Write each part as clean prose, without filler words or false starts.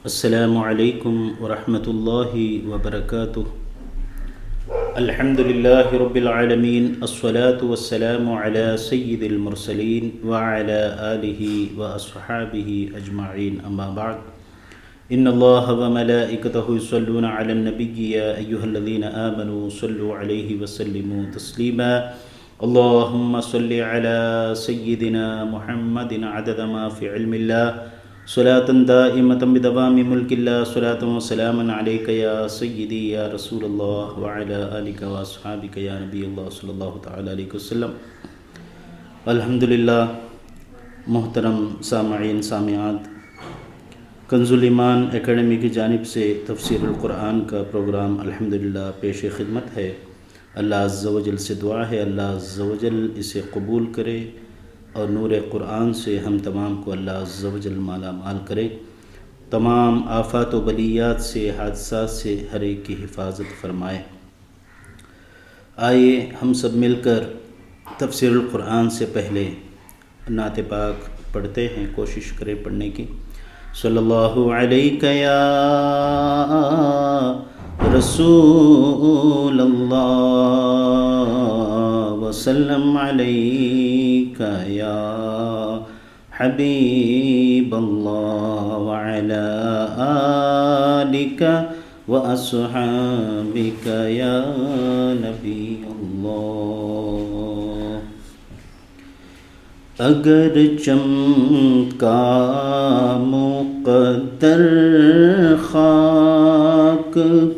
السلام علیکم ورحمۃ اللہ وبرکاتہ۔ الحمد للہ رب العالمین، الصلاة والسلام علی سید المرسلین وعلی آلہ واصحابہ اجمعین، اما بعد۔ ان اللہ وملائکتہ یصلون علی النبی یا ایہا الذین آمنوا صلوا علیہ وسلموا تسلیما۔ اللہم صل علی سیدنا محمد عدد ما فی علم اللہ، صلاة دائمة بدوام ملک اللہ، صلاة و سلام علیک یا سیدی یا رسول اللہ وعلی آلک و اصحابک یا نبی اللہ صلی اللہ تعالی علیہ وسلم۔ الحمدللہ، محترم سامعین سامعات، کنز الایمان اکیڈمی کی جانب سے تفسیر القرآن کا پروگرام الحمدللہ پیش خدمت ہے۔ اللہ عز و جل سے دعا ہے اللہ عز و جل اسے قبول کرے اور نور قرآن سے ہم تمام کو اللہ عز و جل مالا مال کرے، تمام آفات و بلیات سے، حادثات سے ہر ایک کی حفاظت فرمائے۔ آئیے ہم سب مل کر تفسیر القرآن سے پہلے نعت پاک پڑھتے ہیں، کوشش کریں پڑھنے کی۔ صلی اللہ علیہ یا رسول اللہ وسلم علیک یا حبیب اللہ وعلی آلک واصحابک یا نبی اللہ۔ اگر چمکا مقدر خاک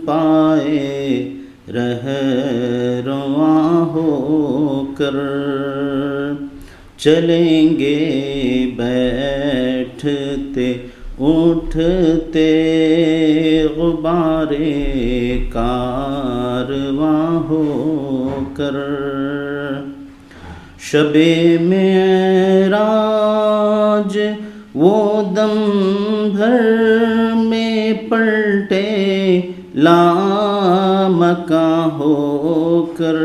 پائے رہ رواں ہو کر، چلیں گے بیٹھتے اٹھتے غبار کارواں ہو کر، شب معراج وہ دم بھر میں پلٹے لامکاں ہو کر،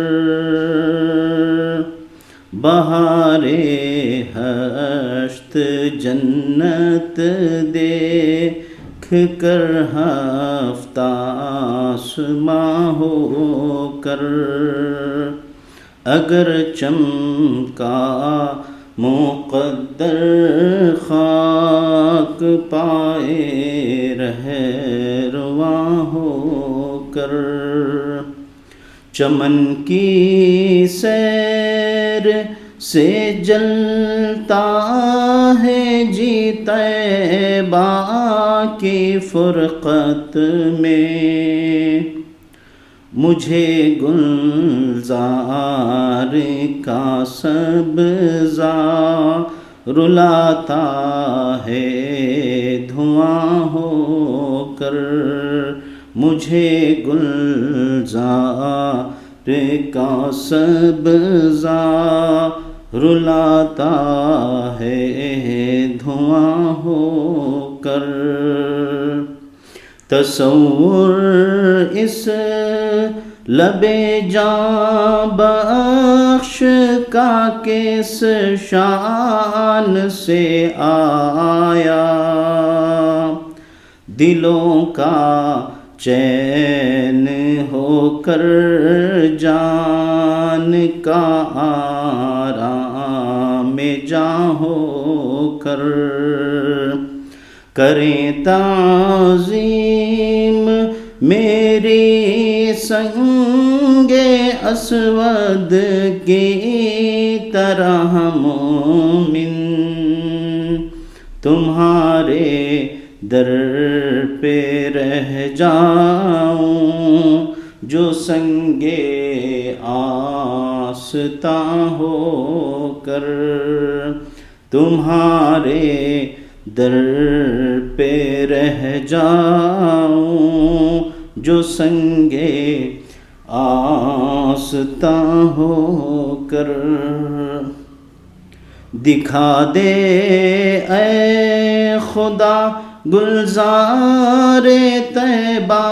بہار ہشت جنت دیکھ کر ہفتہ آسماں ہو کر، اگر چمکا مقدر خاک پائے رہ رواں ہو کر، چمن کی سیر سے جلتا ہے جی طیبہ کی فرقت میں، مجھے گلزار کا سبزہ رلاتا ہے دھواں ہو کر، مجھے گلزار کا سبزہ رلاتا ہے دھواں ہو کر، تصور اس لب جاں بخش کا کس شان سے آیا، دلوں کا چین ہو کر جان کا آرام جاں ہو کر، کریں تعظیم میری سنگ اسود کی طرح مومن، تمہارے در پہ رہ جاؤں جو سنگ آستاں ہو کر، تمہارے در پہ رہ جاؤں جو سنگ آستاں ہو کر، دکھا دے اے خدا گلزار طیبہ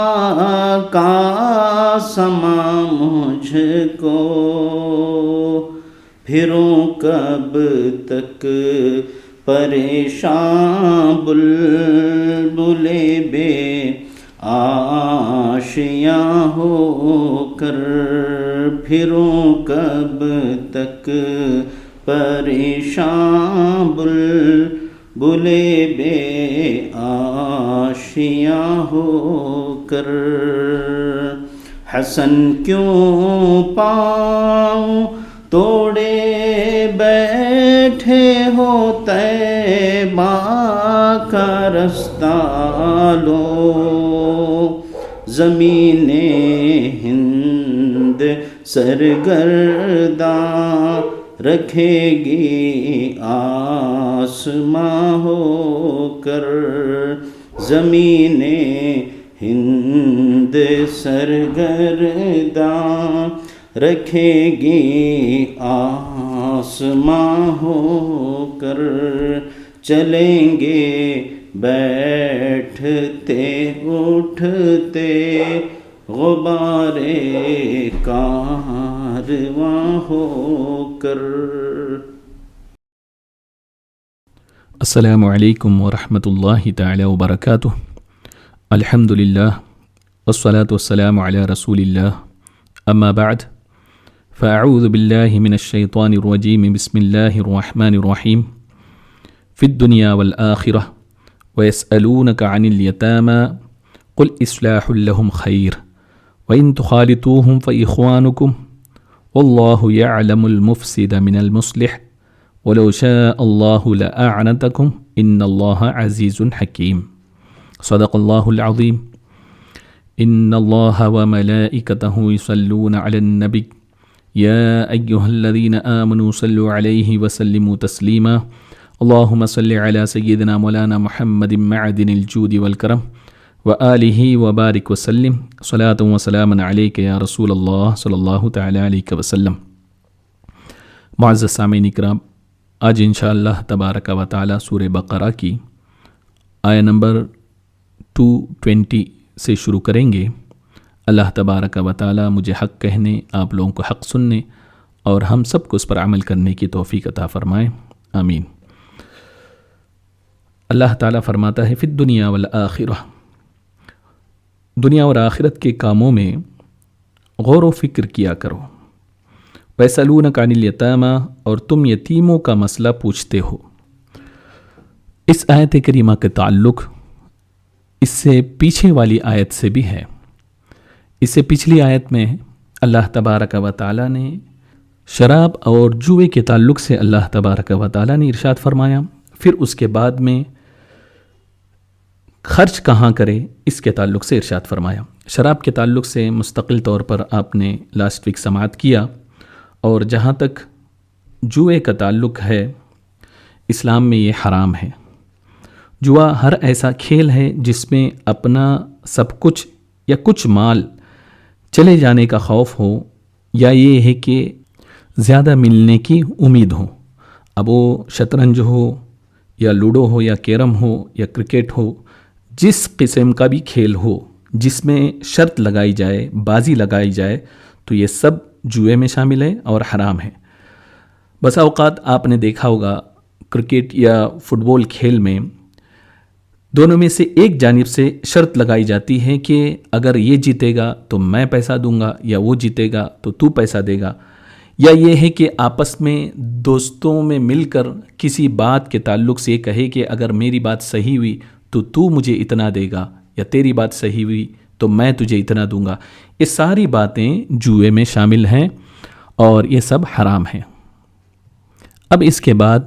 کا سما مجھ کو، پھروں کب تک پریشان بلبل بے آشیاں ہو کر پھروں کب تک پریشان بلبل بے آشیاں ہو کر حسن کیوں پاؤں توڑے بیٹھے ہو طیبہ کا رستہ لو زمین ہند سرگرداں رکھے گی آسماں ہو کر زمین ہند سرگرداں رکھے گی آسماں ہو کر چلیں گے بیٹھتے اٹھتے غبار کارواں ہو کر۔ السلام علیکم ورحمۃ اللہ تعالی وبرکاتہ۔ الحمد للہ والصلاة والسلام علی رسول اللہ، اما بعد فاعوذ باللہ من الشیطان الرجیم، بسم اللہ الرحمن الرحیم۔ فی الدنیا والآخرہ ویسألونک عن الیتامی قل اصلاح لهم خیر وإن تخالطوهم فإخوانكم واللہ یعلم المفسد من المصلح ولو شاء اللہ لأعنتکم ان اللہ عزیز حکیم۔ صدق اللہ العظیم۔ ان اللہ وملائکتہ یصلون علی النبی یا ایہا الذین آمنوا صلوا علیہ وسلموا تسلیما۔ اللہم صل علی سیدنا مولانا محمد معدن الجود والکرم وآلہ وبارک وسلم صلاۃ وسلاما علیک یا رسول اللہ صلی اللہ تعالی علیہ وسلم۔ معزز سامعین اکرام، آج انشاءاللہ تبارک و تعالی سورہ بقرہ کی آیہ نمبر 220 سے شروع کریں گے۔ اللہ تبارک و تعالی مجھے حق کہنے، آپ لوگوں کو حق سننے اور ہم سب کو اس پر عمل کرنے کی توفیق عطا فرمائے، آمین۔ اللہ تعالیٰ فرماتا ہے فی الدنیا والآخرہ، دنیا اور آخرت کے کاموں میں غور و فکر کیا کرو۔ وَيَسْأَلُونَكَ عَنِ الْيَتَامَى، اور تم یتیموں کا مسئلہ پوچھتے ہو۔ اس آیت کریمہ کے تعلق اس سے پیچھے والی آیت سے بھی ہے۔ اس سے پچھلی آیت میں اللہ تبارک و تعالیٰ نے شراب اور جوئے کے تعلق سے اللہ تبارک و تعالیٰ نے ارشاد فرمایا، پھر اس کے بعد میں خرچ کہاں کرے اس کے تعلق سے ارشاد فرمایا۔ شراب کے تعلق سے مستقل طور پر آپ نے لاسٹ ویک سماعت کیا، اور جہاں تک جوئے کا تعلق ہے، اسلام میں یہ حرام ہے۔ جوا ہر ایسا کھیل ہے جس میں اپنا سب کچھ یا کچھ مال چلے جانے کا خوف ہو، یا یہ ہے کہ زیادہ ملنے کی امید ہو۔ اب وہ شطرنج ہو یا لوڈو ہو یا کیرم ہو یا کرکٹ ہو، جس قسم کا بھی کھیل ہو جس میں شرط لگائی جائے، بازی لگائی جائے، تو یہ سب جوئے میں شامل ہے اور حرام ہے۔ بسا اوقات آپ نے دیکھا ہوگا کرکٹ یا فٹ بال کھیل میں دونوں میں سے ایک جانب سے شرط لگائی جاتی ہے کہ اگر یہ جیتے گا تو میں پیسہ دوں گا، یا وہ جیتے گا تو تو پیسہ دے گا، یا یہ ہے کہ آپس میں دوستوں میں مل کر کسی بات کے تعلق سے یہ کہے کہ اگر میری بات صحیح ہوئی تو تو مجھے اتنا دے گا، یا تیری بات صحیح ہوئی تو میں تجھے اتنا دوں گا۔ یہ ساری باتیں جوئے میں شامل ہیں اور یہ سب حرام ہیں۔ اب اس کے بعد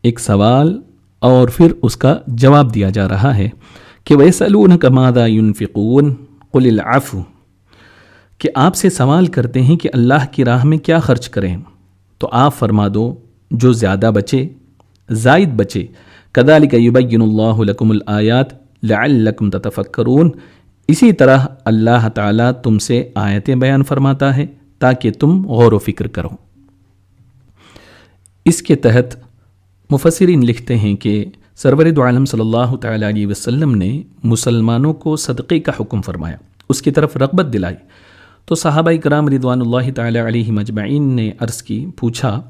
ایک سوال اور پھر اس کا جواب دیا جا رہا ہے کہ وَيَسْأَلُونَكَ مَاذَا يُنْفِقُونَ قُلِ الْعَفْوَ، کہ آپ سے سوال کرتے ہیں کہ اللہ کی راہ میں کیا خرچ کریں، تو آپ فرما دو جو زیادہ بچے، زائد بچے۔ كَذَلِكَ يُبَيِّنُ اللَّهُ لَكُمُ الْآيَاتِ لَعَلَّكُمْ تَتَفَكَّرُونَ، اسی طرح اللہ تعالیٰ تم سے آیتیں بیان فرماتا ہے تاکہ تم غور و فکر کرو۔ اس کے تحت مفسرین لکھتے ہیں کہ سرور دو عالم صلی اللہ تعالیٰ علیہ وسلم نے مسلمانوں کو صدقے کا حکم فرمایا، اس کی طرف رغبت دلائی، تو صحابہ کرام رضوان اللہ تعالیٰ علیہم اجمعین نے عرض کی، پوچھا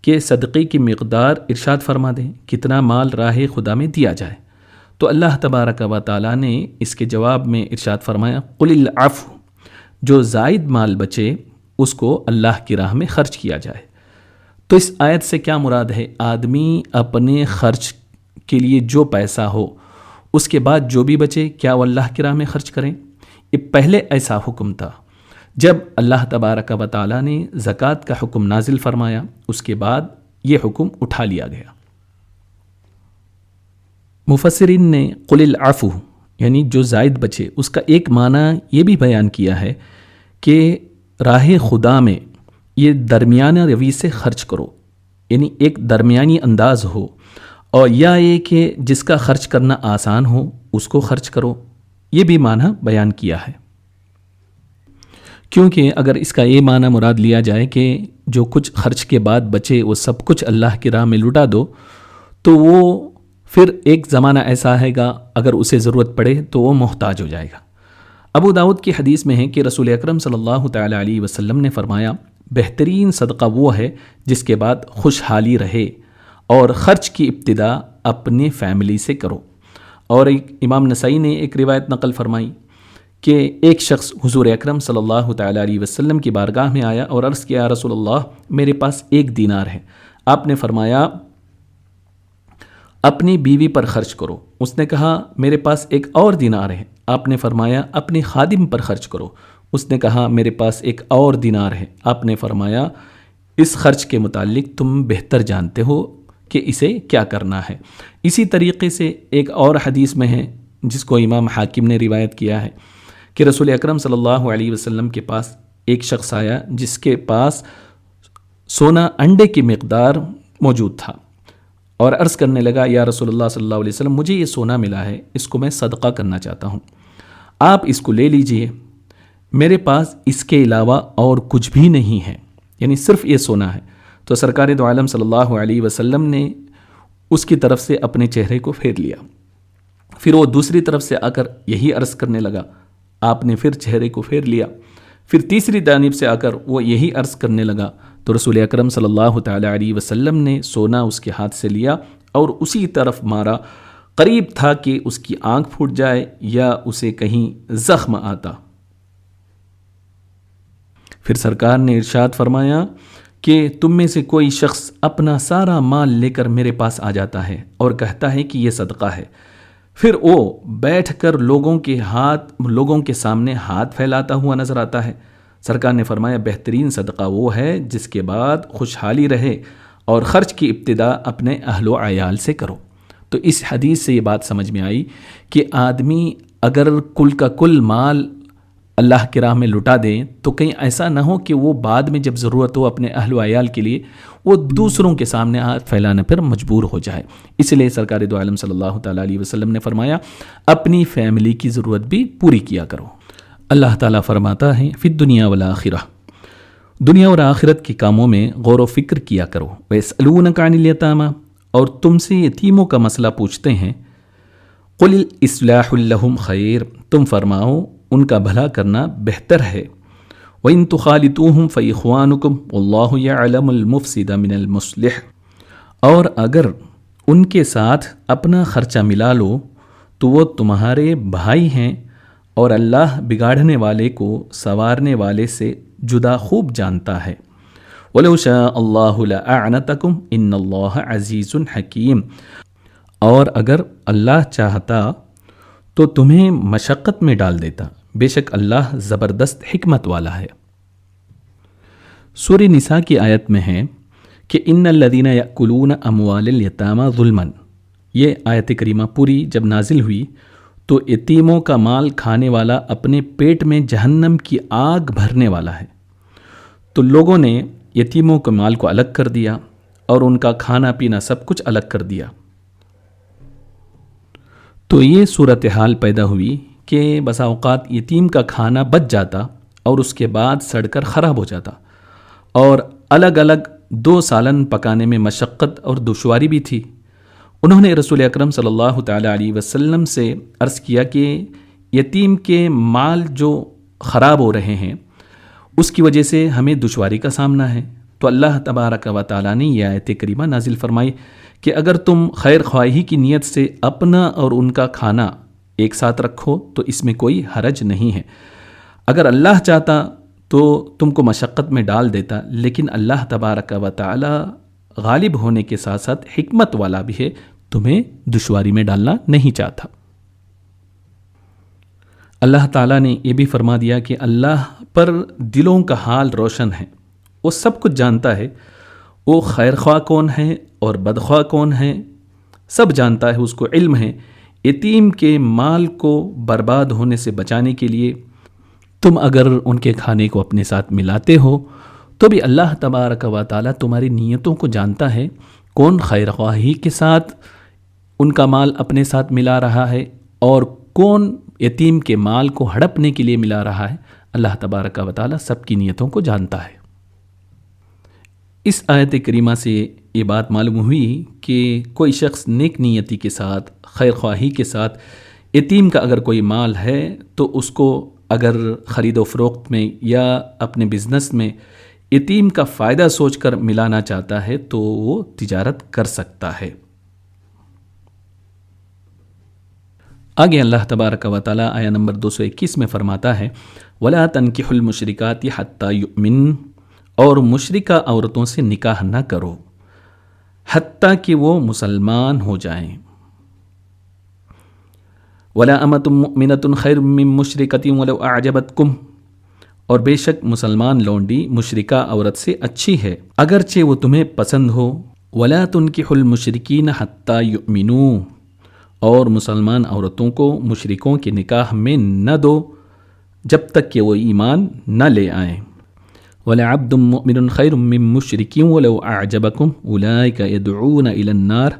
کہ صدقے کی مقدار ارشاد فرما دیں، کتنا مال راہ خدا میں دیا جائے. تو اللہ تبارک و تعالیٰ نے اس کے جواب میں ارشاد فرمایا قل العفو، جو زائد مال بچے اس کو اللہ کی راہ میں خرچ کیا جائے. تو اس آیت سے کیا مراد ہے؟ آدمی اپنے خرچ کے لیے جو پیسہ ہو اس کے بعد جو بھی بچے کیا وہ اللہ کی راہ میں خرچ کریں. یہ پہلے ایسا حکم تھا. جب اللہ تبارک و تعالیٰ نے زکوٰۃ کا حکم نازل فرمایا اس کے بعد یہ حکم اٹھا لیا گیا. مفسرین نے قل العفو یعنی جو زائد بچے اس کا ایک معنی یہ بھی بیان کیا ہے کہ راہ خدا میں یہ درمیانہ روی سے خرچ کرو، یعنی ایک درمیانی انداز ہو، اور یا یہ کہ جس کا خرچ کرنا آسان ہو اس کو خرچ کرو، یہ بھی معنی بیان کیا ہے. کیونکہ اگر اس کا یہ معنی مراد لیا جائے کہ جو کچھ خرچ کے بعد بچے وہ سب کچھ اللہ کی راہ میں لٹا دو، تو وہ پھر ایک زمانہ ایسا آئے گا اگر اسے ضرورت پڑے تو وہ محتاج ہو جائے گا. ابو داؤد کی حدیث میں ہے کہ رسول اکرم صلی اللہ تعالی علیہ وسلم نے فرمایا بہترین صدقہ وہ ہے جس کے بعد خوشحالی رہے، اور خرچ کی ابتدا اپنے فیملی سے کرو. اور امام نسائی نے ایک روایت نقل فرمائی کہ ایک شخص حضور اکرم صلی اللہ تعالی علیہ وسلم کی بارگاہ میں آیا اور عرض کیا رسول اللہ میرے پاس 1 دینار ہے. آپ نے فرمایا اپنی بیوی پر خرچ کرو. اس نے کہا میرے پاس 1 اور دینار ہے. آپ نے فرمایا اپنے خادم پر خرچ کرو. اس نے کہا میرے پاس 1 اور دینار ہے. آپ نے فرمایا اس خرچ کے متعلق تم بہتر جانتے ہو کہ اسے کیا کرنا ہے. اسی طریقے سے ایک اور حدیث میں ہے جس کو امام حاکم نے روایت کیا ہے کہ رسول اکرم صلی اللہ علیہ وسلم کے پاس ایک شخص آیا جس کے پاس سونا انڈے کی مقدار موجود تھا، اور عرض کرنے لگا یا رسول اللہ صلی اللہ علیہ وسلم مجھے یہ سونا ملا ہے، اس کو میں صدقہ کرنا چاہتا ہوں، آپ اس کو لے لیجئے، میرے پاس اس کے علاوہ اور کچھ بھی نہیں ہے، یعنی صرف یہ سونا ہے. تو سرکار دو عالم صلی اللہ علیہ وسلم نے اس کی طرف سے اپنے چہرے کو پھیر لیا. پھر وہ دوسری طرف سے آ کر یہی عرض کرنے لگا، آپ نے پھر چہرے کو پھیر لیا. پھر تیسری جانب سے آ کر وہ یہی عرض کرنے لگا تو رسول اکرم صلی اللہ تعالی علیہ وسلم نے سونا اس کے ہاتھ سے لیا اور اسی طرف مارا. قریب تھا کہ اس کی آنکھ پھوٹ جائے یا اسے کہیں زخم آتا. پھر سرکار نے ارشاد فرمایا کہ تم میں سے کوئی شخص اپنا سارا مال لے کر میرے پاس آ جاتا ہے اور کہتا ہے کہ یہ صدقہ ہے، پھر وہ بیٹھ کر لوگوں کے سامنے ہاتھ پھیلاتا ہوا نظر آتا ہے. سرکار نے فرمایا بہترین صدقہ وہ ہے جس کے بعد خوشحالی رہے، اور خرچ کی ابتدا اپنے اہل و عیال سے کرو. تو اس حدیث سے یہ بات سمجھ میں آئی کہ آدمی اگر کل کا کل مال اللہ کی راہ میں لٹا دیں تو کہیں ایسا نہ ہو کہ وہ بعد میں جب ضرورت ہو اپنے اہل و عیال کے لیے وہ دوسروں کے سامنے ہاتھ پھیلانے پر مجبور ہو جائے. اس لیے سرکار دو عالم صلی اللہ تعالیٰ علیہ وسلم نے فرمایا اپنی فیملی کی ضرورت بھی پوری کیا کرو. اللہ تعالیٰ فرماتا ہے فی الدنیا والآخرہ، دنیا اور آخرت کے کاموں میں غور و فکر کیا کرو. وَيَسْأَلُونَكَ عَنِ الْيَتَامَى، اور تم سے یتیموں کا مسئلہ پوچھتے ہیں. قُلِ الْإِصْلَاحُ لَهُمْ خَيْرٌ، تم فرماؤ ان کا بھلا کرنا بہتر ہے. وَإِن تُخَالِطُوهُمْ فَإِخْوَانُكُمْ وَاللَّهُ يَعْلَمُ الْمُفْسِدَ مِنَ الْمُصْلِحِ، اور اگر ان کے ساتھ اپنا خرچہ ملا لو تو وہ تمہارے بھائی ہیں، اور اللہ بگاڑنے والے کو سنوارنے والے سے جدا خوب جانتا ہے. وَلَوْ شَاءَ اللَّهُ لَأَعْنَتَكُمْ إِنَّ اللَّهَ عَزِيزٌ حَكِيمٌ، اور اگر اللہ چاہتا تو تمہیں مشقت میں ڈال دیتا، بے شک اللہ زبردست حکمت والا ہے. سورہ نساء کی آیت میں ہے کہ ان الذین یأکلون اموال الیتامی ظلما، یہ آیت کریمہ پوری جب نازل ہوئی تو یتیموں کا مال کھانے والا اپنے پیٹ میں جہنم کی آگ بھرنے والا ہے. تو لوگوں نے یتیموں کے مال کو الگ کر دیا اور ان کا کھانا پینا سب کچھ الگ کر دیا. تو یہ صورتحال پیدا ہوئی کہ بسا اوقات یتیم کا کھانا بچ جاتا اور اس کے بعد سڑ کر خراب ہو جاتا، اور الگ الگ 2 سالن پکانے میں مشقت اور دشواری بھی تھی. انہوں نے رسول اکرم صلی اللہ تعالی علیہ وسلم سے عرض کیا کہ یتیم کے مال جو خراب ہو رہے ہیں اس کی وجہ سے ہمیں دشواری کا سامنا ہے. تو اللہ تبارک و تعالیٰ نے یہ آیت کریمہ نازل فرمائی کہ اگر تم خیر خواہی کی نیت سے اپنا اور ان کا کھانا ایک ساتھ رکھو تو اس میں کوئی حرج نہیں ہے۔ اگر اللہ چاہتا تو تم کو مشقت میں ڈال دیتا، لیکن اللہ تبارک و تعالیٰ غالب ہونے کے ساتھ ساتھ حکمت والا بھی ہے، تمہیں دشواری میں ڈالنا نہیں چاہتا۔ اللہ تعالیٰ نے یہ بھی فرما دیا کہ اللہ پر دلوں کا حال روشن ہے، وہ سب کچھ جانتا ہے، وہ خیر خواہ کون ہے اور بدخواہ کون ہے سب جانتا ہے، اس کو علم ہے۔ یتیم کے مال کو برباد ہونے سے بچانے کے لیے تم اگر ان کے کھانے کو اپنے ساتھ ملاتے ہو تو بھی اللہ تبارک و تعالیٰ تمہاری نیتوں کو جانتا ہے، کون خیر خواہی کے ساتھ ان کا مال اپنے ساتھ ملا رہا ہے اور کون یتیم کے مال کو ہڑپنے کے لیے ملا رہا ہے۔ اللہ تبارک و تعالیٰ سب کی نیتوں کو جانتا ہے۔ اس آیت کریمہ سے یہ بات معلوم ہوئی کہ کوئی شخص نیک نیتی کے ساتھ، خیر خواہی کے ساتھ یتیم کا اگر کوئی مال ہے تو اس کو اگر خرید و فروخت میں یا اپنے بزنس میں یتیم کا فائدہ سوچ کر ملانا چاہتا ہے تو وہ تجارت کر سکتا ہے۔ آگے اللہ تبارک و تعالیٰ آیہ نمبر 221 میں فرماتا ہے وَلَا تَنْكِحُوا الْمُشْرِكَاتِ حَتَّى يُؤْمِنْ، اور مشرکہ عورتوں سے نکاح نہ کرو حتیٰ کہ وہ مسلمان ہو جائیں۔ وَلَا أَمَةٌ مُؤْمِنَةٌ خَيْرٌ مِّن مُّشْرِكَةٍ وَلَوْ أَعْجَبَتْكُمْ، اور بے شک مسلمان لونڈی مشرکہ عورت سے اچھی ہے اگرچہ وہ تمہیں پسند ہو۔ وَلَا تُنْكِحُوا الْمُشْرِكِينَ حَتَّى يُؤْمِنُوا، اور مسلمان عورتوں کو مشرکوں کے نکاح میں نہ دو جب تک کہ وہ ایمان نہ لے آئیں۔ وَلَعَبْدٌ مُؤْمِنٌ خَيْرٌ مِّن مُّشْرِكٍ وَلَوْ أَعْجَبَكُمْ أُولَٰئِكَ يَدْعُونَ إِلَى النَّارِ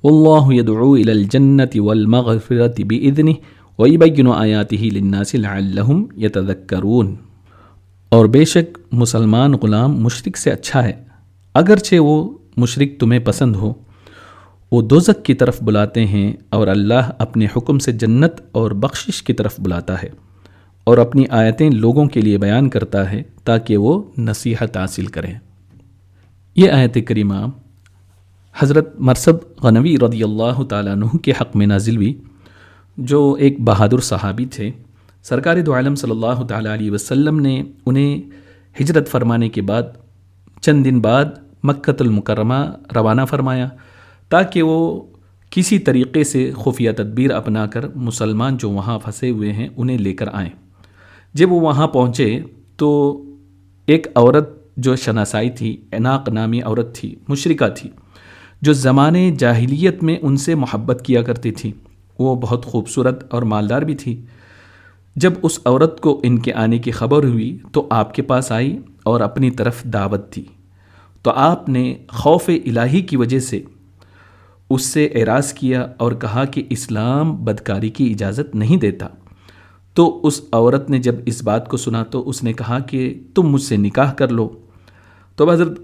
وَاللَّهُ يَدْعُو إِلَى الْجَنَّةِ وَالْمَغْفِرَةِ بِإِذْنِهِ وَيُبَيِّنُ آيَاتِهِ لِلنَّاسِ لَعَلَّهُمْ يَتَذَكَّرُونَ، اور بے شک مسلمان غلام مشرک سے اچھا ہے اگرچہ وہ مشرک تمہیں پسند ہو۔ وہ دوزخ کی طرف بلاتے ہیں اور اللہ اپنے حکم سے جنت اور بخشش کی طرف بلاتا ہے اور اپنی آیتیں لوگوں کے لیے بیان کرتا ہے تاکہ وہ نصیحت حاصل کریں۔ یہ آیت کریمہ حضرت مرثد غنوی رضی اللہ تعالیٰ عنہ کے حق میں نازل ہوئی، جو ایک بہادر صحابی تھے۔ سرکار دو عالم صلی اللہ تعالیٰ علیہ وسلم نے انہیں ہجرت فرمانے کے بعد چند دن بعد مکۃ المکرمہ روانہ فرمایا تاکہ وہ کسی طریقے سے خفیہ تدبیر اپنا کر مسلمان جو وہاں پھنسے ہوئے ہیں انہیں لے کر آئیں۔ جب وہ وہاں پہنچے تو ایک عورت جو شناسائی تھی، عناق نامی عورت تھی، مشرکہ تھی، جو زمانے جاہلیت میں ان سے محبت کیا کرتی تھی، وہ بہت خوبصورت اور مالدار بھی تھی۔ جب اس عورت کو ان کے آنے کی خبر ہوئی تو آپ کے پاس آئی اور اپنی طرف دعوت دی، تو آپ نے خوف الہی کی وجہ سے اس سے اعراض کیا اور کہا کہ اسلام بدکاری کی اجازت نہیں دیتا۔ تو اس عورت نے جب اس بات کو سنا تو اس نے کہا کہ تم مجھ سے نکاح کر لو۔ تو حضرت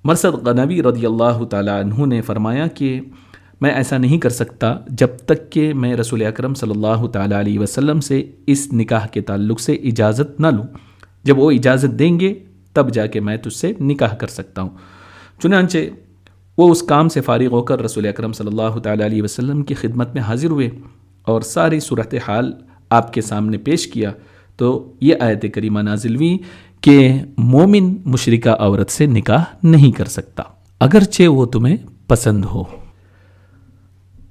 مرثد غنوی رضی اللہ تعالیٰ عنہ نے فرمایا کہ میں ایسا نہیں کر سکتا جب تک کہ میں رسول اکرم صلی اللہ تعالیٰ علیہ وسلم سے اس نکاح کے تعلق سے اجازت نہ لوں۔ جب وہ اجازت دیں گے تب جا کے میں تجھ سے نکاح کر سکتا ہوں۔ چنانچہ وہ اس کام سے فارغ ہو کر رسول اکرم صلی اللہ تعالیٰ علیہ وسلم کی خدمت میں حاضر ہوئے اور ساری صورتحال آپ کے سامنے پیش کیا تو یہ آیت کریمہ نازل ہوئی کہ مومن مشرکہ عورت سے نکاح نہیں کر سکتا اگرچہ وہ تمہیں پسند ہو۔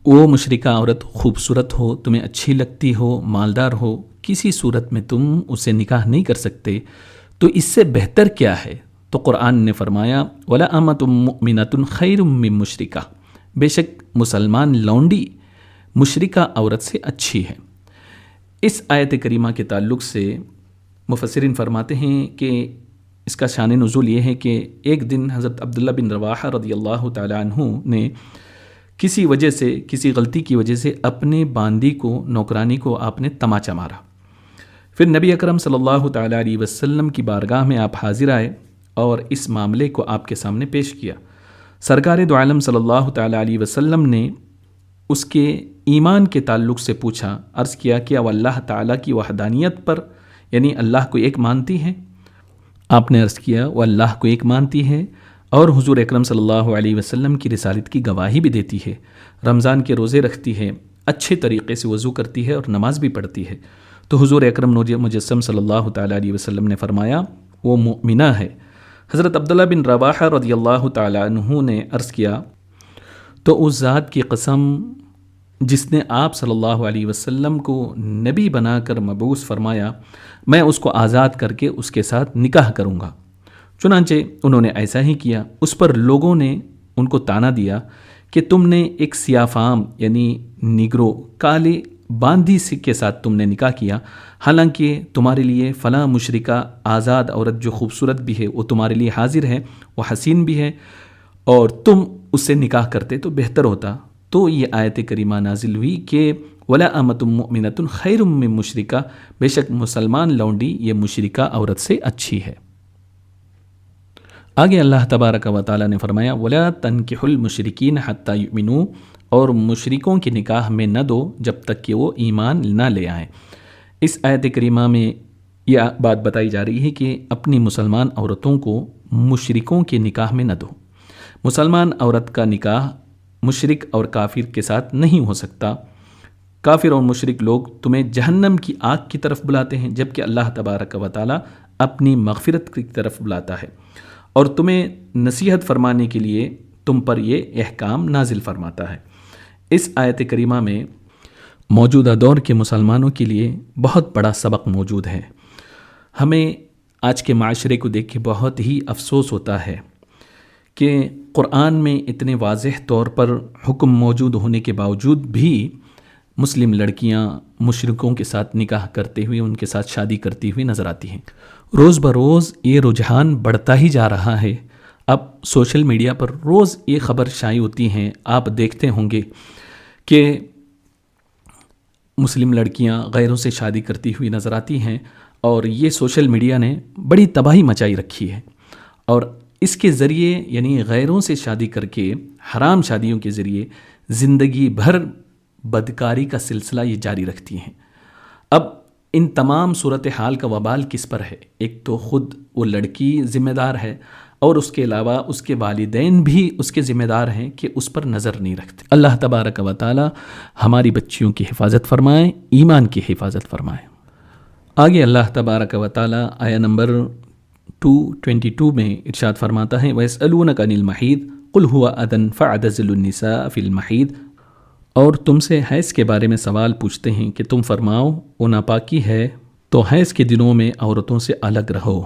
وہ مشرکہ عورت خوبصورت ہو، تمہیں اچھی لگتی ہو، مالدار ہو، کسی صورت میں تم اسے نکاح نہیں کر سکتے، تو اس سے بہتر کیا ہے؟ تو قرآن نے فرمایا وَلَا أَمَةٌ مُؤْمِنَةٌ خَيْرٌ مِّن مُشْرِكَةٍ، بے شک مسلمان لونڈی مشرکہ عورت سے اچھی ہے۔ اس آیت کریمہ کے تعلق سے مفسرین فرماتے ہیں کہ اس کا شان نزول یہ ہے کہ ایک دن حضرت عبداللہ بن رواحہ رضی اللہ تعالیٰ عنہ نے کسی وجہ سے، کسی غلطی کی وجہ سے اپنے باندی کو، نوکرانی کو آپ نے تماچا مارا۔ پھر نبی اکرم صلی اللہ تعالیٰ علیہ وسلم کی بارگاہ میں آپ حاضر آئے اور اس معاملے کو آپ کے سامنے پیش کیا۔ سرکار دو عالم صلی اللہ تعالیٰ علیہ وسلم نے اس کے ایمان کے تعلق سے پوچھا، عرض کیا کہ وہ اللہ تعالیٰ کی وحدانیت پر، یعنی اللہ کو ایک مانتی ہیں؟ آپ نے عرض کیا وہ اللہ کو ایک مانتی ہے اور حضور اکرم صلی اللہ علیہ وسلم کی رسالت کی گواہی بھی دیتی ہے، رمضان کے روزے رکھتی ہے، اچھے طریقے سے وضو کرتی ہے اور نماز بھی پڑھتی ہے۔ تو حضور اکرم مجسم صلی اللہ تعالیٰ علیہ وسلم نے فرمایا وہ مؤمنہ ہے۔ حضرت عبداللہ بن رواحہ رضی اللہ تعالیٰ عنہ نے عرض کیا تو اس ذات کی قسم جس نے آپ صلی اللہ علیہ وسلم کو نبی بنا کر مبعوث فرمایا، میں اس کو آزاد کر کے اس کے ساتھ نکاح کروں گا۔ چنانچہ انہوں نے ایسا ہی کیا۔ اس پر لوگوں نے ان کو طعنہ دیا کہ تم نے ایک سیاہ فام یعنی نیگرو کالے باندھی سکھ کے ساتھ تم نے نکاح کیا، حالانکہ تمہارے لیے فلاں مشرکہ آزاد عورت جو خوبصورت بھی ہے وہ تمہارے لیے حاضر ہے، وہ حسین بھی ہے، اور تم اس سے نکاح کرتے تو بہتر ہوتا۔ تو یہ آیت کریمہ نازل ہوئی کہ ولا امۃ مؤمنۃ خیر من مشرکہ، بے شک مسلمان لونڈی یہ مشرکہ عورت سے اچھی ہے۔ آگے اللہ تبارک و تعالیٰ نے فرمایا ولا تنکحوا المشرکین حتی یؤمنوا، اور مشرکوں کی نکاح میں نہ دو جب تک کہ وہ ایمان نہ لے آئیں۔ اس آیت کریمہ میں یہ بات بتائی جا رہی ہے کہ اپنی مسلمان عورتوں کو مشرکوں کے نکاح میں نہ دو۔ مسلمان عورت کا نکاح مشرک اور کافر کے ساتھ نہیں ہو سکتا۔ کافر اور مشرک لوگ تمہیں جہنم کی آگ کی طرف بلاتے ہیں، جبکہ اللہ تبارک و تعالیٰ اپنی مغفرت کی طرف بلاتا ہے اور تمہیں نصیحت فرمانے کے لیے تم پر یہ احکام نازل فرماتا ہے۔ اس آیت کریمہ میں موجودہ دور کے مسلمانوں کے لیے بہت بڑا سبق موجود ہے۔ ہمیں آج کے معاشرے کو دیکھ کے بہت ہی افسوس ہوتا ہے کہ قرآن میں اتنے واضح طور پر حکم موجود ہونے کے باوجود بھی مسلم لڑکیاں مشرکوں کے ساتھ نکاح کرتے ہوئے ان کے ساتھ شادی کرتی ہوئی نظر آتی ہیں۔ روز بروز یہ رجحان بڑھتا ہی جا رہا ہے۔ اب سوشل میڈیا پر روز یہ خبر شائع ہوتی ہیں، آپ دیکھتے ہوں گے کہ مسلم لڑکیاں غیروں سے شادی کرتی ہوئی نظر آتی ہیں، اور یہ سوشل میڈیا نے بڑی تباہی مچائی رکھی ہے، اور اس کے ذریعے یعنی غیروں سے شادی کر کے حرام شادیوں کے ذریعے زندگی بھر بدکاری کا سلسلہ یہ جاری رکھتی ہیں۔ اب ان تمام صورتحال کا وبال کس پر ہے؟ ایک تو خود وہ لڑکی ذمہ دار ہے، اور اس کے علاوہ اس کے والدین بھی اس کے ذمہ دار ہیں کہ اس پر نظر نہیں رکھتے۔ اللہ تبارک و تعالی ہماری بچیوں کی حفاظت فرمائے، ایمان کی حفاظت فرمائے۔ آگے اللہ تبارک و تعالی آیہ نمبر 222 میں ارشاد فرماتا ہے وَيَسْأَلُونَكَ عَنِ الْمَحِيضِ قُلْ هُوَ أَذًى فَاعْتَزِلُوا النِّسَاءَ فِي الْمَحِيضِ، اور تم سے حیض کے بارے میں سوال پوچھتے ہیں کہ تم فرماؤ وہ ناپاکی ہے تو حیض کے دنوں میں عورتوں سے الگ رہو۔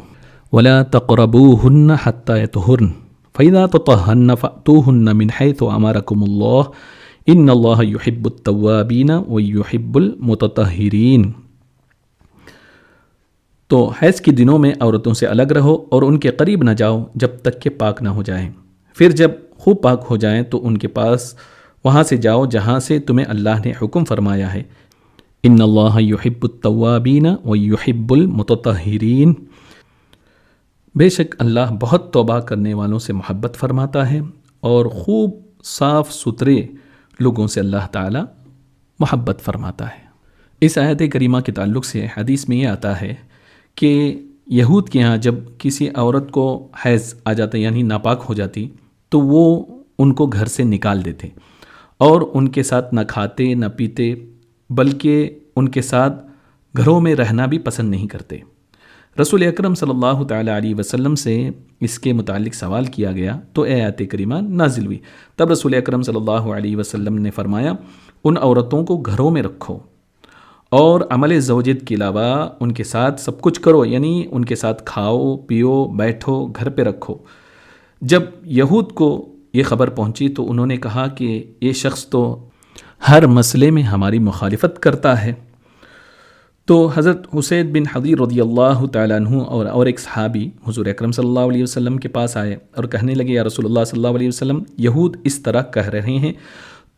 وَلَا تَقْرَبُوهُنَّ حَتَّى يَطْهُرْنَ فَإِذَا تَطَهَّرْنَ فَأْتُوهُنَّ مِنْ حَيْثُ أَمَرَكُمُ اللَّهُ إِنَّ اللَّهَ يُحِبُّ التَّوَّابِينَ وَيُحِبُّ الْمُتَطَهِّرِينَ۔ تو حیض کے دنوں میں عورتوں سے الگ رہو اور ان کے قریب نہ جاؤ جب تک کہ پاک نہ ہو جائیں، پھر جب خوب پاک ہو جائیں تو ان کے پاس وہاں سے جاؤ جہاں سے تمہیں اللہ نے حکم فرمایا ہے۔ ان اللہ یحب التوابین ویحب المتطہرین، بے شک اللہ بہت توبہ کرنے والوں سے محبت فرماتا ہے اور خوب صاف ستھرے لوگوں سے اللہ تعالی محبت فرماتا ہے۔ اس آیت کریمہ کے تعلق سے حدیث میں یہ آتا ہے کہ یہود کے ہاں جب کسی عورت کو حیض آ جاتا یعنی ناپاک ہو جاتی تو وہ ان کو گھر سے نکال دیتے اور ان کے ساتھ نہ کھاتے نہ پیتے، بلکہ ان کے ساتھ گھروں میں رہنا بھی پسند نہیں کرتے۔ رسول اکرم صلی اللہ تعالیٰ علیہ وسلم سے اس کے متعلق سوال کیا گیا تو آیت کریمہ نازل ہوئی۔ تب رسول اکرم صلی اللہ علیہ وسلم نے فرمایا ان عورتوں کو گھروں میں رکھو اور عمل زوجت کے علاوہ ان کے ساتھ سب کچھ کرو، یعنی ان کے ساتھ کھاؤ پیو بیٹھو گھر پہ رکھو۔ جب یہود کو یہ خبر پہنچی تو انہوں نے کہا کہ یہ شخص تو ہر مسئلے میں ہماری مخالفت کرتا ہے۔ تو حضرت حسین بن حضیر رضی اللہ تعالیٰ عنہ اور ایک صحابی حضور اکرم صلی اللہ علیہ وسلم کے پاس آئے اور کہنے لگے یا رسول اللہ صلی اللہ علیہ وسلم، یہود اس طرح کہہ رہے ہیں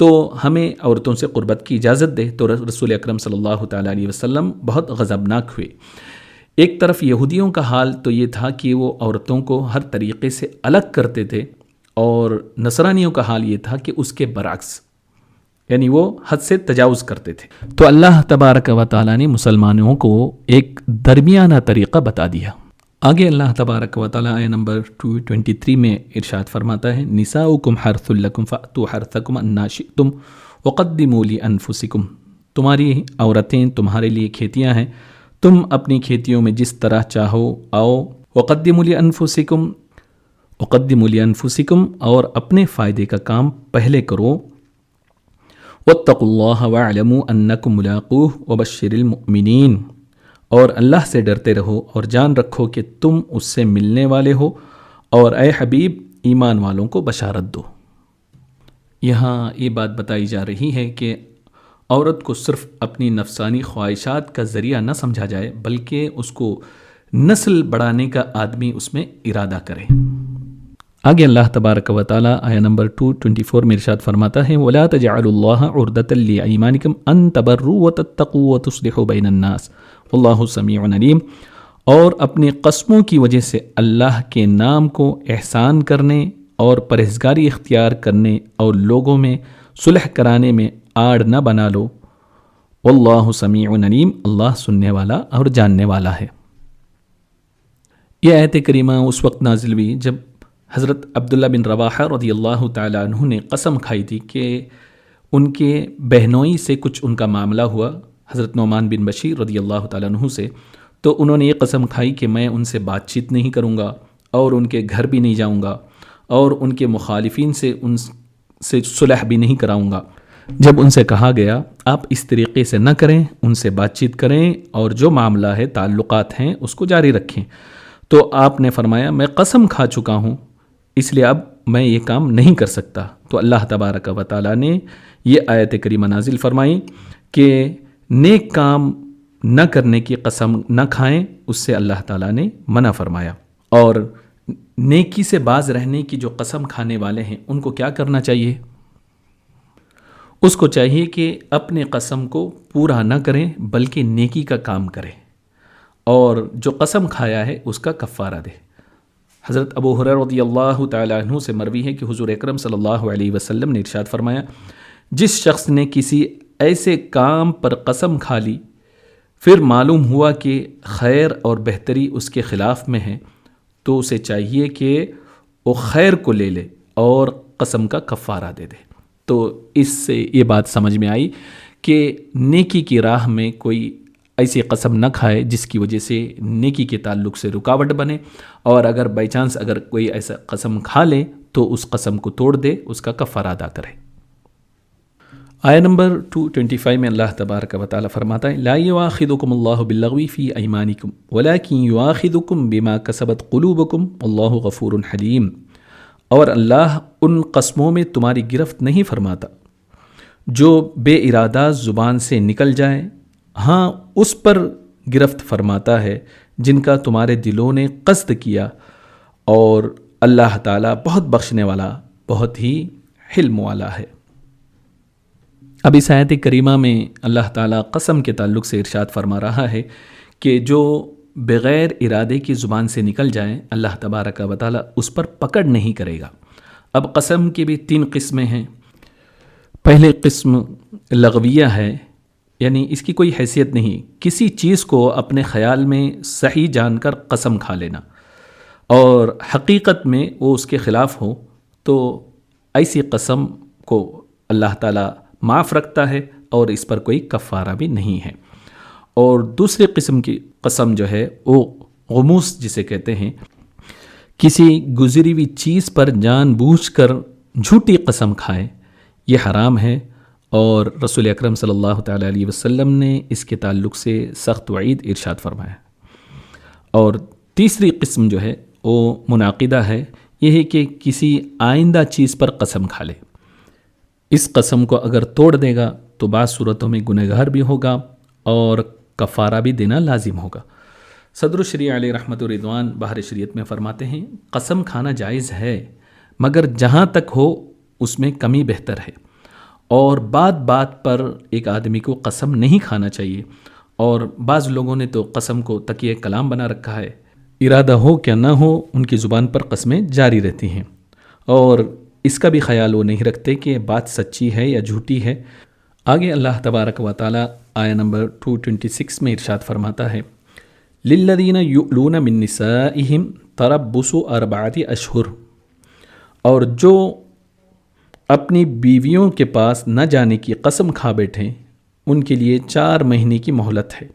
تو ہمیں عورتوں سے قربت کی اجازت دے۔ تو رسول اکرم صلی اللہ تعالیٰ علیہ وسلم بہت غضبناک ہوئے۔ ایک طرف یہودیوں کا حال تو یہ تھا کہ وہ عورتوں کو ہر طریقے سے الگ کرتے تھے، اور نصرانیوں کا حال یہ تھا کہ اس کے برعکس، یعنی وہ حد سے تجاوز کرتے تھے۔ تو اللہ تبارک و تعالیٰ نے مسلمانوں کو ایک درمیانہ طریقہ بتا دیا۔ آگے اللہ تبارک و تعالیٰ آیہ نمبر 223 میں ارشاد فرماتا ہے نساؤکم حرث لکم فأتوا حرثکم انا شئتم وقدموا لانفسکم، تمہاری عورتیں تمہارے لیے کھیتیاں ہیں، تم اپنی کھیتیوں میں جس طرح چاہو آؤ، وقدموا لانفسکم اور اپنے فائدے کا کام پہلے کرو، واتقوا اللہ واعلموا انکم ملاقوہ وبشر المؤمنین، اور اللہ سے ڈرتے رہو اور جان رکھو کہ تم اس سے ملنے والے ہو، اور اے حبیب ایمان والوں کو بشارت دو۔ یہاں یہ بات بتائی جا رہی ہے کہ عورت کو صرف اپنی نفسانی خواہشات کا ذریعہ نہ سمجھا جائے، بلکہ اس کو نسل بڑھانے کا آدمی اس میں ارادہ کرے۔ آگے اللہ تبارک و تعالیٰ آیہ نمبر 224 میں ارشاد فرماتا ہے وَلَا تَجْعَلُوا اللَّهَ عُرْدَةً لِأَيْمَانِكُمْ أَن تَبَرُّوا وَتَتَّقُوا وَتُصْلِحُوا بَيْنَ النَّاسِ وَاللَّهُ سَمِيعٌ عَلِيمٌ، اور اپنی قسموں کی وجہ سے اللہ کے نام کو احسان کرنے اور پرہیزگاری اختیار کرنے اور لوگوں میں صلح کرانے میں آڑ نہ بنا لو، واللہ سمیع علیم، اللہ سننے والا اور جاننے والا ہے۔ یہ آیت کریمہ اس وقت نازل ہوئی جب حضرت عبداللہ بن رواحہ رضی اللہ تعالیٰ عنہ نے قسم کھائی تھی کہ ان کے بہنوئی سے کچھ ان کا معاملہ ہوا حضرت نعمان بن بشیر رضی اللہ تعالیٰ عنہ سے، تو انہوں نے یہ قسم کھائی کہ میں ان سے بات چیت نہیں کروں گا اور ان کے گھر بھی نہیں جاؤں گا اور ان کے مخالفین سے ان سے صلح بھی نہیں کراؤں گا۔ جب ان سے کہا گیا آپ اس طریقے سے نہ کریں، ان سے بات چیت کریں اور جو معاملہ ہے تعلقات ہیں اس کو جاری رکھیں، تو آپ نے فرمایا میں قسم کھا چکا ہوں اس لیے اب میں یہ کام نہیں کر سکتا۔ تو اللہ تبارک و تعالیٰ نے یہ آیت کریمہ نازل فرمائی کہ نیک کام نہ کرنے کی قسم نہ کھائیں، اس سے اللہ تعالیٰ نے منع فرمایا۔ اور نیکی سے باز رہنے کی جو قسم کھانے والے ہیں ان کو کیا کرنا چاہیے؟ اس کو چاہیے کہ اپنے قسم کو پورا نہ کریں بلکہ نیکی کا کام کریں، اور جو قسم کھایا ہے اس کا کفارہ دے۔ حضرت ابو ہریرہ رضی اللہ تعالیٰ عنہ سے مروی ہے کہ حضور اکرم صلی اللہ علیہ وسلم نے ارشاد فرمایا جس شخص نے کسی ایسے کام پر قسم کھا لی پھر معلوم ہوا کہ خیر اور بہتری اس کے خلاف میں ہے، تو اسے چاہیے کہ وہ خیر کو لے لے اور قسم کا کفارہ دے دے۔ تو اس سے یہ بات سمجھ میں آئی کہ نیکی کی راہ میں کوئی ایسی قسم نہ کھائے جس کی وجہ سے نیکی کے تعلق سے رکاوٹ بنے، اور اگر بائی چانس اگر کوئی ایسا قسم کھا لے تو اس قسم کو توڑ دے، اس کا کفارہ ادا کرے۔ آیہ نمبر 225 میں اللہ تبارک و تعالیٰ فرماتا ہے لا یؤاخذکم اللہ باللغو فی ایمانکم ولکن یؤاخذکم بما کسبت قلوبکم واللہ غفور حلیم، اور اللہ ان قسموں میں تمہاری گرفت نہیں فرماتا جو بے ارادہ زبان سے نکل جائیں، ہاں اس پر گرفت فرماتا ہے جن کا تمہارے دلوں نے قصد کیا، اور اللہ تعالیٰ بہت بخشنے والا بہت ہی حلم والا ہے۔ اب اس آیت کریمہ میں اللہ تعالیٰ قسم کے تعلق سے ارشاد فرما رہا ہے کہ جو بغیر ارادے کی زبان سے نکل جائیں اللہ تبارک و تعالیٰ اس پر پکڑ نہیں کرے گا۔ اب قسم کی بھی 3 قسمیں ہیں۔ پہلے قسم لغویہ ہے، یعنی اس کی کوئی حیثیت نہیں، کسی چیز کو اپنے خیال میں صحیح جان کر قسم کھا لینا اور حقیقت میں وہ اس کے خلاف ہو، تو ایسی قسم کو اللہ تعالیٰ معاف رکھتا ہے اور اس پر کوئی کفارہ بھی نہیں ہے۔ اور دوسری قسم کی قسم جو ہے وہ غموس جسے کہتے ہیں، کسی گزری ہوئی چیز پر جان بوجھ کر جھوٹی قسم کھائے، یہ حرام ہے، اور رسول اکرم صلی اللہ تعالیٰ علیہ وسلم نے اس کے تعلق سے سخت وعید ارشاد فرمایا۔ اور تیسری قسم جو ہے وہ منعقدہ ہے، یہ ہے کہ کسی آئندہ چیز پر قسم کھا لے، اس قسم کو اگر توڑ دے گا تو بعض صورتوں میں گنہگار بھی ہوگا اور کفارہ بھی دینا لازم ہوگا۔ صدر الشریعہ علیہ رحمت و رضوان بحر شریعت میں فرماتے ہیں قسم کھانا جائز ہے مگر جہاں تک ہو اس میں کمی بہتر ہے، اور بات بات پر ایک آدمی کو قسم نہیں کھانا چاہیے، اور بعض لوگوں نے تو قسم کو تکیہ کلام بنا رکھا ہے، ارادہ ہو کیا نہ ہو ان کی زبان پر قسمیں جاری رہتی ہیں، اور اس کا بھی خیال وہ نہیں رکھتے کہ بات سچی ہے یا جھوٹی ہے۔ آگے اللہ تبارک و تعالیٰ آیہ نمبر 226 میں ارشاد فرماتا ہے للذین یؤلون من نسائہم تربص 4 اشہر، اور جو اپنی بیویوں کے پاس نہ جانے کی قسم کھا بیٹھیں ان کے لیے 4 مہینے کی مہلت ہے۔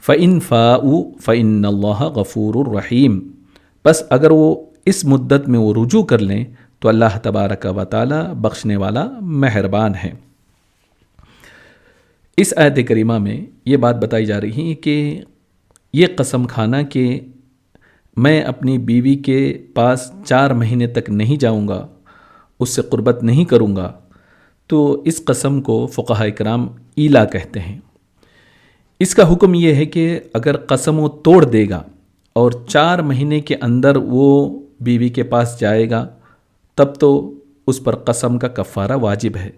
فَإِن فَاءُوا فَإِنَّ اللَّهَ غَفُورٌ رَحِيمٌ، بس اگر وہ اس مدت میں وہ رجوع کر لیں تو اللہ تبارک و تعالی بخشنے والا مہربان ہے۔ اس آیت کریمہ میں یہ بات بتائی جا رہی ہے کہ یہ قسم کھانا کہ میں اپنی بیوی کے پاس 4 مہینے تک نہیں جاؤں گا، اس سے قربت نہیں کروں گا، تو اس قسم کو فقہاء کرام ایلا کہتے ہیں۔ اس کا حکم یہ ہے کہ اگر قسم وہ توڑ دے گا اور 4 مہینے کے اندر وہ بیوی کے پاس جائے گا تب تو اس پر قسم کا کفارہ واجب ہے،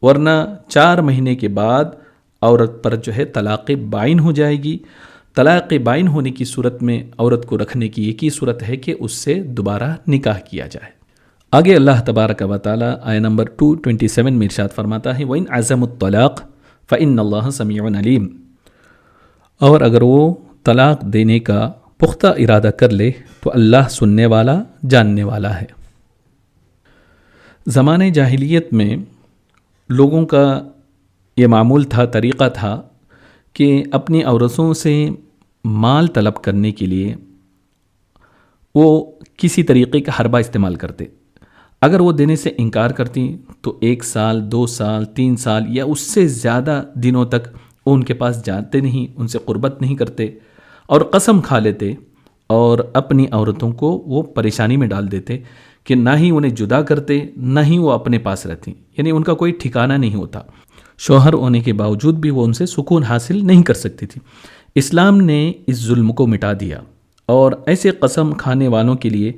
ورنہ 4 مہینے کے بعد عورت پر جو ہے طلاق بائن ہو جائے گی۔ طلاق بائن ہونے کی صورت میں عورت کو رکھنے کی ایک ہی صورت ہے کہ اس سے دوبارہ نکاح کیا جائے۔ آگے اللہ تبارک و تعالی آیہ نمبر 227 میں ارشاد فرماتا ہے وَإِنْ عَزَمُوا الطَّلَاقَ فَإِنَّ اللَّهَ سَمِيعٌ عَلِيمٌ، اور اگر وہ طلاق دینے کا پختہ ارادہ کر لے تو اللہ سننے والا جاننے والا ہے۔ زمانے جاہلیت میں لوگوں کا یہ معمول تھا، طریقہ تھا کہ اپنی عورتوں سے مال طلب کرنے کے لیے وہ کسی طریقے کا حربہ استعمال کرتے۔ اگر وہ دینے سے انکار کرتی تو 1 سال 2 سال 3 سال یا اس سے زیادہ دنوں تک وہ ان کے پاس جاتے نہیں، ان سے قربت نہیں کرتے اور قسم کھا لیتے اور اپنی عورتوں کو وہ پریشانی میں ڈال دیتے کہ نہ ہی انہیں جدا کرتے نہ ہی وہ اپنے پاس رہتی، یعنی ان کا کوئی ٹھکانہ نہیں ہوتا، شوہر ہونے کے باوجود بھی وہ ان سے سکون حاصل نہیں کر سکتی تھی۔ اسلام نے اس ظلم کو مٹا دیا اور ایسے قسم کھانے والوں کے لیے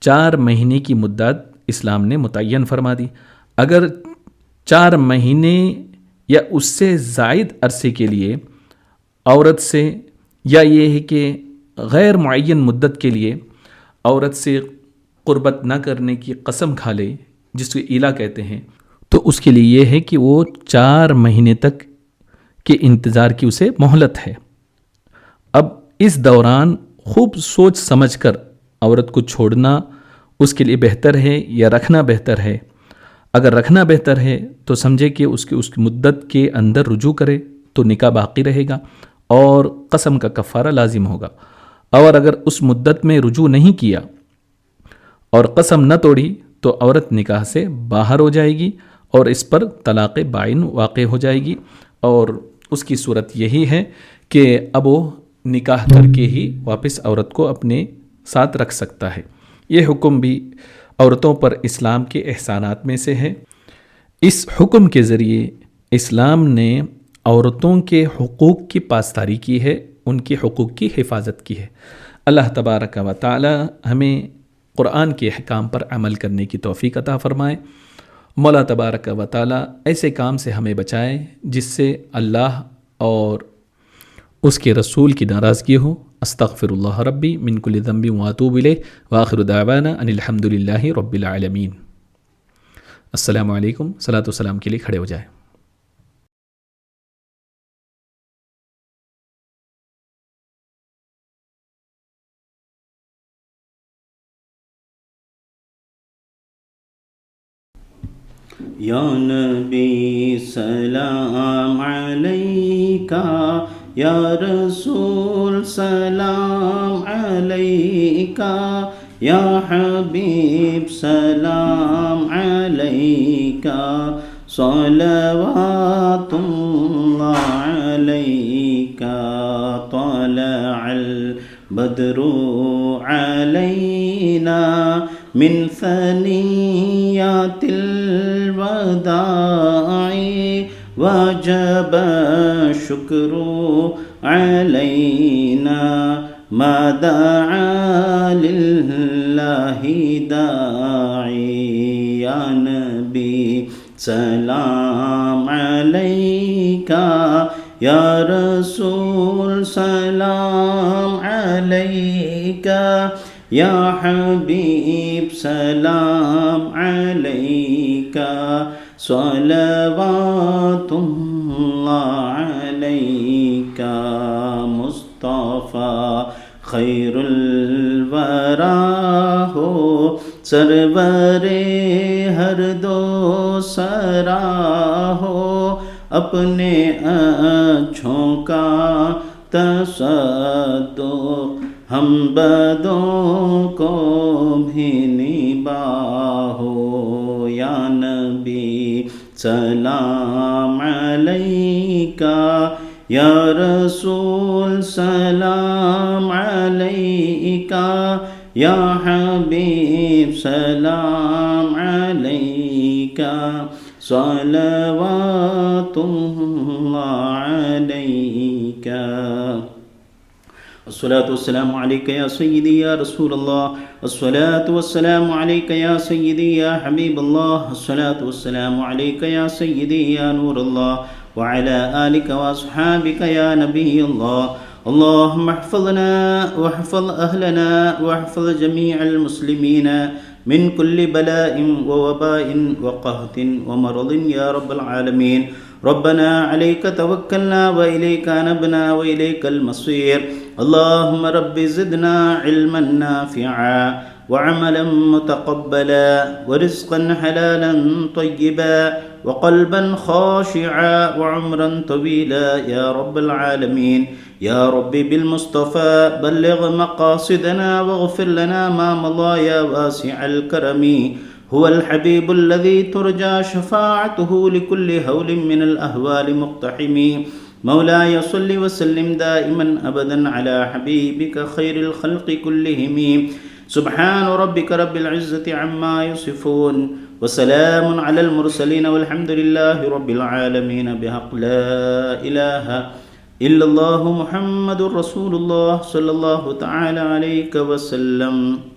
4 مہینے کی مدت اسلام نے متعین فرما دی۔ اگر 4 مہینے یا اس سے زائد عرصے کے لیے عورت سے، یا یہ ہے کہ غیر معین مدت کے لیے عورت سے قربت نہ کرنے کی قسم کھا لے، جس کو ایلا کہتے ہیں، تو اس کے لیے یہ ہے کہ وہ 4 مہینے تک کے انتظار کی اسے مہلت ہے۔ اب اس دوران خوب سوچ سمجھ کر عورت کو چھوڑنا اس کے لیے بہتر ہے یا رکھنا بہتر ہے۔ اگر رکھنا بہتر ہے تو سمجھے کہ اس کی مدت کے اندر رجوع کرے تو نکاح باقی رہے گا اور قسم کا کفارہ لازم ہوگا، اور اگر اس مدت میں رجوع نہیں کیا اور قسم نہ توڑی تو عورت نکاح سے باہر ہو جائے گی اور اس پر طلاق بائن واقع ہو جائے گی، اور اس کی صورت یہی ہے کہ اب وہ نکاح کر کے ہی واپس عورت کو اپنے ساتھ رکھ سکتا ہے۔ یہ حکم بھی عورتوں پر اسلام کے احسانات میں سے ہے۔ اس حکم کے ذریعے اسلام نے عورتوں کے حقوق کی پاسداری کی ہے، ان کے حقوق کی حفاظت کی ہے۔ اللہ تبارک و تعالی ہمیں قرآن کے احکام پر عمل کرنے کی توفیق عطا فرمائے۔ مولا تبارک و تعالی ایسے کام سے ہمیں بچائے جس سے اللہ اور اس کے رسول کی ناراضگی ہو۔ استغفر اللہ ربی من کل ذنب واتوب الیہ واخر دعوانا ان الحمد للہ رب العالمین۔ السلام علیکم۔ صلاۃ و سلام کے لیے کھڑے ہو جائیں۔ یا نبی سلام علیکہ، یا رسول سلام علیکہ، یا حبیب سلام علیکہ، صلوات اللہ علیکہ، طلع البدر علینا من ثنیات الوداع وجب الشکر علینا ما دعا للہ داعی۔ یا نبی سلام علیکہ، یا رسول سلام علیکہ، یا حبیب سلام علیکہ، صلوات اللہ علیکہ، مصطفیٰ خیر الورا ہو سرور ہر دو سرا ہو اپنے اچھوں کا تصدق ہم بدوں کو بھی نباہو یا نبی سلام علیکہ یا رسول سلام علیکہ یا حبیب سلام علیکہ صلوات اللہ علیکہ الصلاة والسلام عليك يا سيدي يا رسول الله الصلاة والسلام عليك يا سيدي يا حبيب الله الصلاة والسلام عليك يا سيدي يا نور الله وعلى آلك وأصحابك يا نبي الله اللهم احفظنا واحفظ أهلنا واحفظ جميع المسلمين من كل بلاء ووباء وقهط ومرض يا رب العالمين ربنا عليك توكلنا وإليك أنبنا وإليك المصير اللهم رب زدنا علما نافعا وعملا متقبلا ورزقا حلالا طيبا وقلبا خاشعا وعمرا طويلا يا رب العالمين يا رب بالمصطفى بلغ مقاصدنا واغفر لنا ما مضى يا واسع الكرم هو الحبيب الذي ترجى شفاعته لكل هول من الأهوال مقتحم مولاي صل وسلم دائما أبدا على حبيبك خير الخلق كلهم سبحان ربك رب العزة عما يصفون وسلام على المرسلين والحمد لله رب العالمين بحق لا إله إلا الله محمد رسول الله صلى الله تعالى عليه وسلم.